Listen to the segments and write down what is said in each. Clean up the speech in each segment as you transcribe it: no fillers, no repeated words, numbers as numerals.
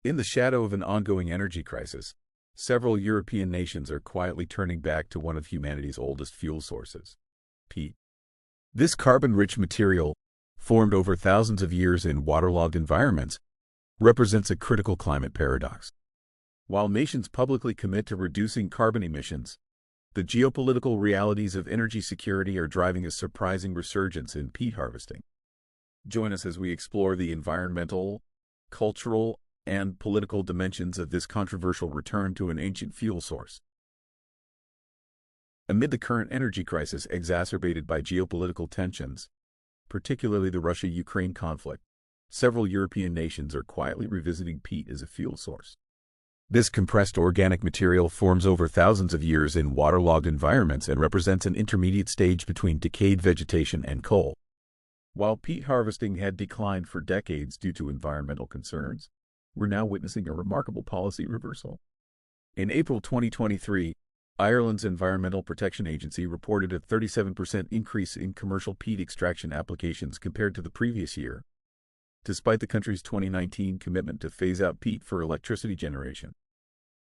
In the shadow of an ongoing energy crisis, several European nations are quietly turning back to one of humanity's oldest fuel sources, peat. This carbon-rich material, formed over thousands of years in waterlogged environments, represents a critical climate paradox. While nations publicly commit to reducing carbon emissions, the geopolitical realities of energy security are driving a surprising resurgence in peat harvesting. Join us as we explore the environmental, cultural, and political dimensions of this controversial return to an ancient fuel source. Amid the current energy crisis exacerbated by geopolitical tensions, particularly the Russia-Ukraine conflict, several European nations are quietly revisiting peat as a fuel source. This compressed organic material forms over thousands of years in waterlogged environments and represents an intermediate stage between decayed vegetation and coal. While peat harvesting had declined for decades due to environmental concerns, we're now witnessing a remarkable policy reversal. In April 2023, Ireland's Environmental Protection Agency reported a 37% increase in commercial peat extraction applications compared to the previous year, despite the country's 2019 commitment to phase out peat for electricity generation.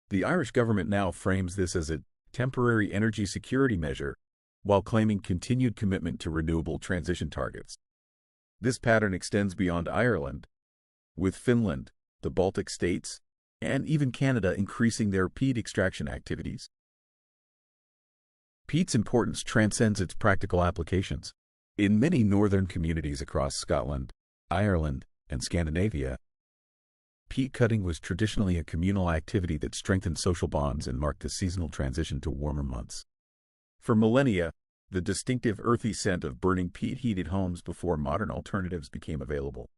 The Irish government now frames this as a temporary energy security measure, while claiming continued commitment to renewable transition targets. This pattern extends beyond Ireland, with Finland, the Baltic states, and even Canada increasing their peat extraction activities. Peat's importance transcends its practical applications. In many northern communities across Scotland, Ireland, and Scandinavia, peat cutting was traditionally a communal activity that strengthened social bonds and marked the seasonal transition to warmer months. For millennia, the distinctive earthy scent of burning peat heated homes before modern alternatives became available.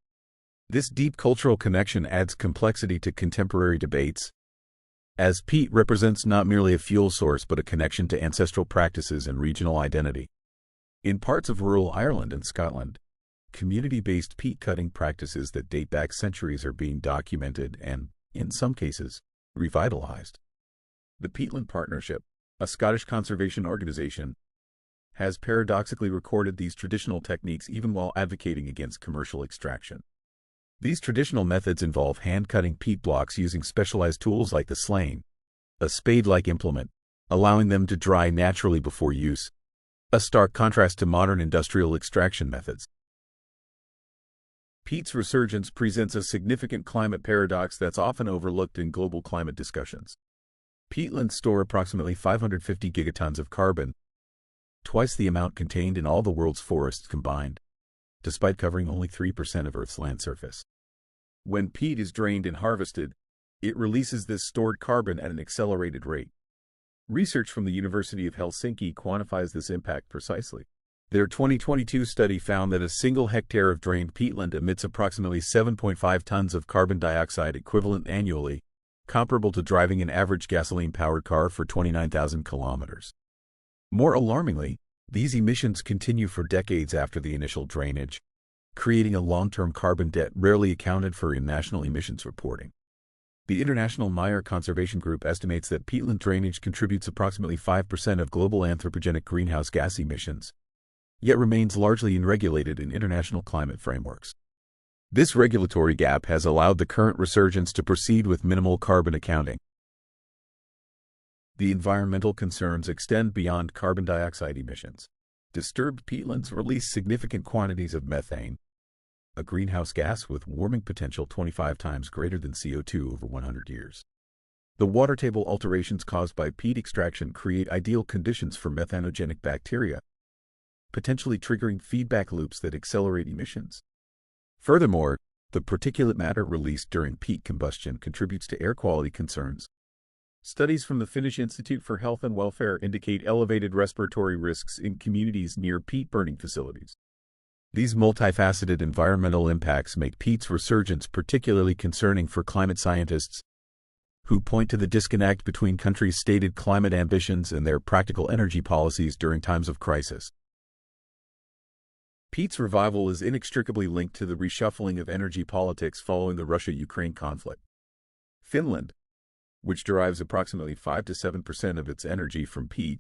This deep cultural connection adds complexity to contemporary debates, as peat represents not merely a fuel source but a connection to ancestral practices and regional identity. In parts of rural Ireland and Scotland, community-based peat cutting practices that date back centuries are being documented and, in some cases, revitalized. The Peatland Partnership, a Scottish conservation organization, has paradoxically recorded these traditional techniques even while advocating against commercial extraction. These traditional methods involve hand-cutting peat blocks using specialized tools like the slane, a spade-like implement, allowing them to dry naturally before use, a stark contrast to modern industrial extraction methods. Peat's resurgence presents a significant climate paradox that's often overlooked in global climate discussions. Peatlands store approximately 550 gigatons of carbon, twice the amount contained in all the world's forests combined, despite covering only 3% of Earth's land surface. When peat is drained and harvested, it releases this stored carbon at an accelerated rate. Research from the University of Helsinki quantifies this impact precisely. Their 2022 study found that a single hectare of drained peatland emits approximately 7.5 tons of carbon dioxide equivalent annually, comparable to driving an average gasoline-powered car for 29,000 kilometers. More alarmingly, these emissions continue for decades after the initial drainage, creating a long-term carbon debt rarely accounted for in national emissions reporting. The International Mire Conservation Group estimates that peatland drainage contributes approximately 5% of global anthropogenic greenhouse gas emissions, yet remains largely unregulated in international climate frameworks. This regulatory gap has allowed the current resurgence to proceed with minimal carbon accounting. The environmental concerns extend beyond carbon dioxide emissions. Disturbed peatlands release significant quantities of methane, a greenhouse gas with warming potential 25 times greater than CO2 over 100 years. The water table alterations caused by peat extraction create ideal conditions for methanogenic bacteria, potentially triggering feedback loops that accelerate emissions. Furthermore, the particulate matter released during peat combustion contributes to air quality concerns. Studies from the Finnish Institute for Health and Welfare indicate elevated respiratory risks in communities near peat burning facilities. These multifaceted environmental impacts make peat's resurgence particularly concerning for climate scientists, who point to the disconnect between countries' stated climate ambitions and their practical energy policies during times of crisis. Peat's revival is inextricably linked to the reshuffling of energy politics following the Russia-Ukraine conflict. Finland, which derives approximately 5 to 7% of its energy from peat,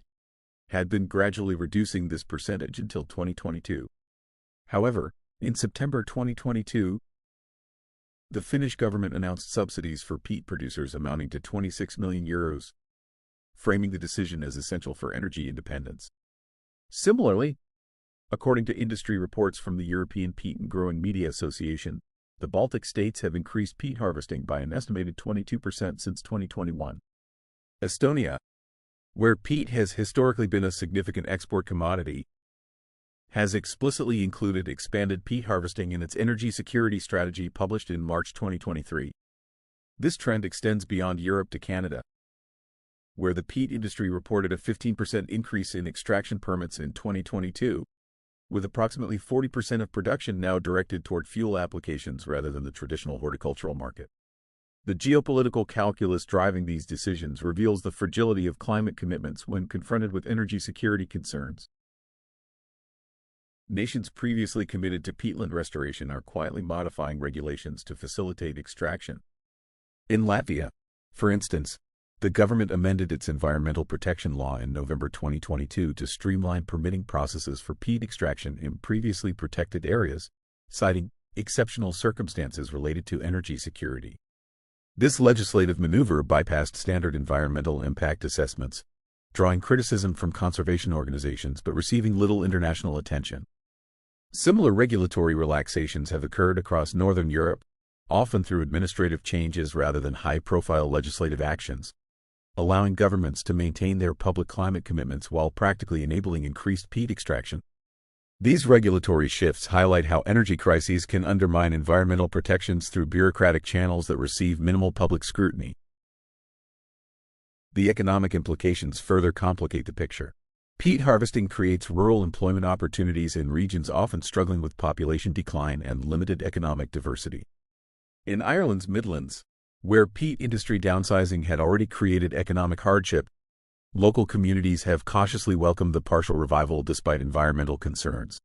had been gradually reducing this percentage until 2022. However, in September 2022, The Finnish government announced subsidies for peat producers amounting to €26 million, framing the decision as essential for energy independence. Similarly, according to industry reports from the European Peat and Growing Media Association, the Baltic states have increased peat harvesting by an estimated 22% since 2021. Estonia, where peat has historically been a significant export commodity, has explicitly included expanded peat harvesting in its energy security strategy published in March 2023. This trend extends beyond Europe to Canada, where the peat industry reported a 15% increase in extraction permits in 2022, with approximately 40% of production now directed toward fuel applications rather than the traditional horticultural market. The geopolitical calculus driving these decisions reveals the fragility of climate commitments when confronted with energy security concerns. Nations previously committed to peatland restoration are quietly modifying regulations to facilitate extraction. In Latvia, for instance, the government amended its environmental protection law in November 2022 to streamline permitting processes for peat extraction in previously protected areas, citing exceptional circumstances related to energy security. This legislative maneuver bypassed standard environmental impact assessments, drawing criticism from conservation organizations but receiving little international attention. Similar regulatory relaxations have occurred across Northern Europe, often through administrative changes rather than high-profile legislative actions, allowing governments to maintain their public climate commitments while practically enabling increased peat extraction. These regulatory shifts highlight how energy crises can undermine environmental protections through bureaucratic channels that receive minimal public scrutiny. The economic implications further complicate the picture. Peat harvesting creates rural employment opportunities in regions often struggling with population decline and limited economic diversity. In Ireland's Midlands, where peat industry downsizing had already created economic hardship, local communities have cautiously welcomed the partial revival despite environmental concerns.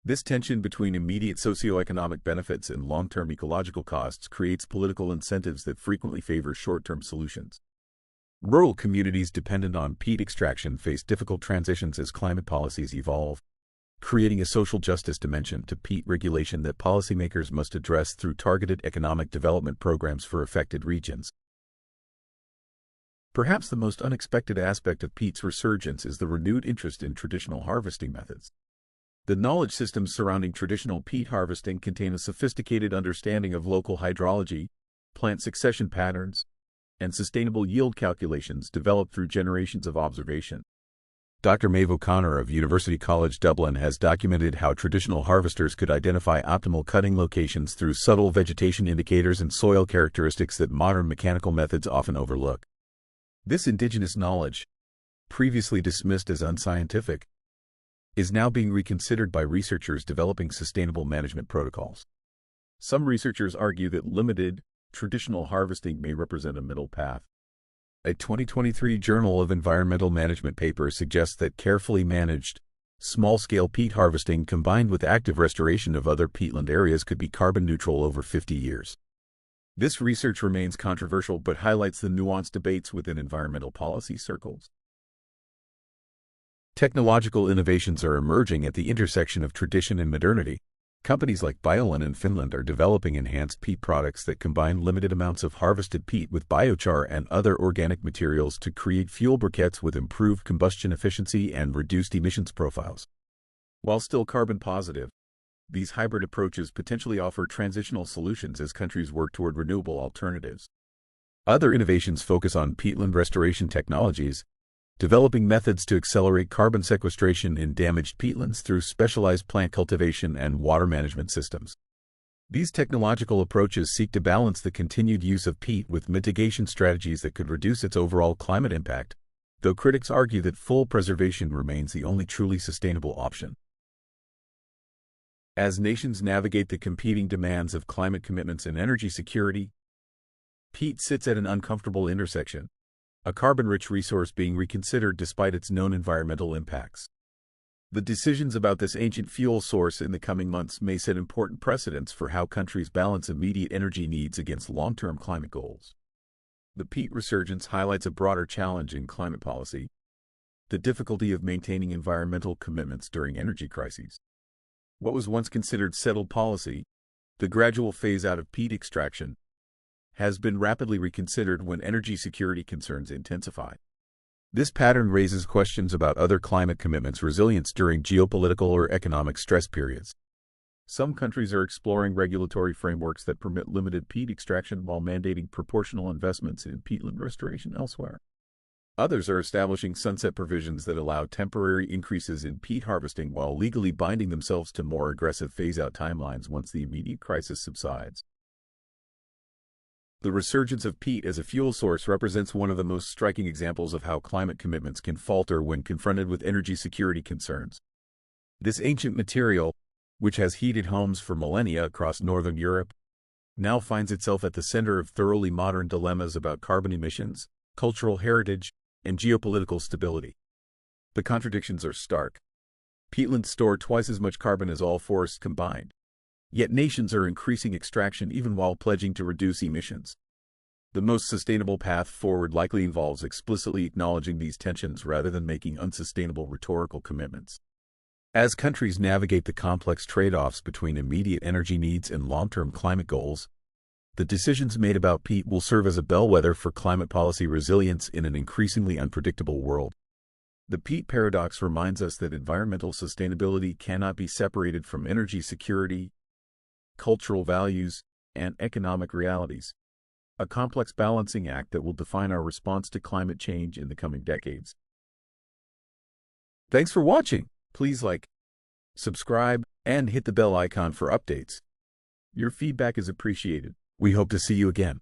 This tension between immediate socioeconomic benefits and long-term ecological costs creates political incentives that frequently favor short-term solutions. Rural communities dependent on peat extraction face difficult transitions as climate policies evolve, creating a social justice dimension to peat regulation that policymakers must address through targeted economic development programs for affected regions. Perhaps the most unexpected aspect of peat's resurgence is the renewed interest in traditional harvesting methods. The knowledge systems surrounding traditional peat harvesting contain a sophisticated understanding of local hydrology, plant succession patterns, and sustainable yield calculations developed through generations of observation. Dr. Maeve O'Connor of University College Dublin has documented how traditional harvesters could identify optimal cutting locations through subtle vegetation indicators and soil characteristics that modern mechanical methods often overlook. This indigenous knowledge, previously dismissed as unscientific, is now being reconsidered by researchers developing sustainable management protocols. Some researchers argue that limited, traditional harvesting may represent a middle path. A 2023 Journal of Environmental Management paper suggests that carefully managed, small-scale peat harvesting combined with active restoration of other peatland areas could be carbon neutral over 50 years. This research remains controversial but highlights the nuanced debates within environmental policy circles. Technological innovations are emerging at the intersection of tradition and modernity. Companies like Biolan in Finland are developing enhanced peat products that combine limited amounts of harvested peat with biochar and other organic materials to create fuel briquettes with improved combustion efficiency and reduced emissions profiles. While still carbon positive, these hybrid approaches potentially offer transitional solutions as countries work toward renewable alternatives. Other innovations focus on peatland restoration technologies, developing methods to accelerate carbon sequestration in damaged peatlands through specialized plant cultivation and water management systems. These technological approaches seek to balance the continued use of peat with mitigation strategies that could reduce its overall climate impact, though critics argue that full preservation remains the only truly sustainable option. As nations navigate the competing demands of climate commitments and energy security, peat sits at an uncomfortable intersection, a carbon-rich resource being reconsidered despite its known environmental impacts. The decisions about this ancient fuel source in the coming months may set important precedents for how countries balance immediate energy needs against long-term climate goals. The peat resurgence highlights a broader challenge in climate policy: the difficulty of maintaining environmental commitments during energy crises. What was once considered settled policy, The gradual phase-out of peat extraction has been rapidly reconsidered when energy security concerns intensify. This pattern raises questions about other climate commitments' resilience during geopolitical or economic stress periods. Some countries are exploring regulatory frameworks that permit limited peat extraction while mandating proportional investments in peatland restoration elsewhere. Others are establishing sunset provisions that allow temporary increases in peat harvesting while legally binding themselves to more aggressive phase-out timelines once the immediate crisis subsides. The resurgence of peat as a fuel source represents one of the most striking examples of how climate commitments can falter when confronted with energy security concerns. This ancient material, which has heated homes for millennia across northern Europe, now finds itself at the center of thoroughly modern dilemmas about carbon emissions, cultural heritage, and geopolitical stability. The contradictions are stark. Peatlands store twice as much carbon as all forests combined. Yet nations are increasing extraction even while pledging to reduce emissions. The most sustainable path forward likely involves explicitly acknowledging these tensions rather than making unsustainable rhetorical commitments. As countries navigate the complex trade-offs between immediate energy needs and long-term climate goals, the decisions made about peat will serve as a bellwether for climate policy resilience in an increasingly unpredictable world. The peat paradox reminds us that environmental sustainability cannot be separated from energy security, cultural values, and economic realities, a complex balancing act that will define our response to climate change in the coming decades. Thanks for watching. Please like, subscribe, and hit the bell icon for updates. Your feedback is appreciated. We hope to see you again.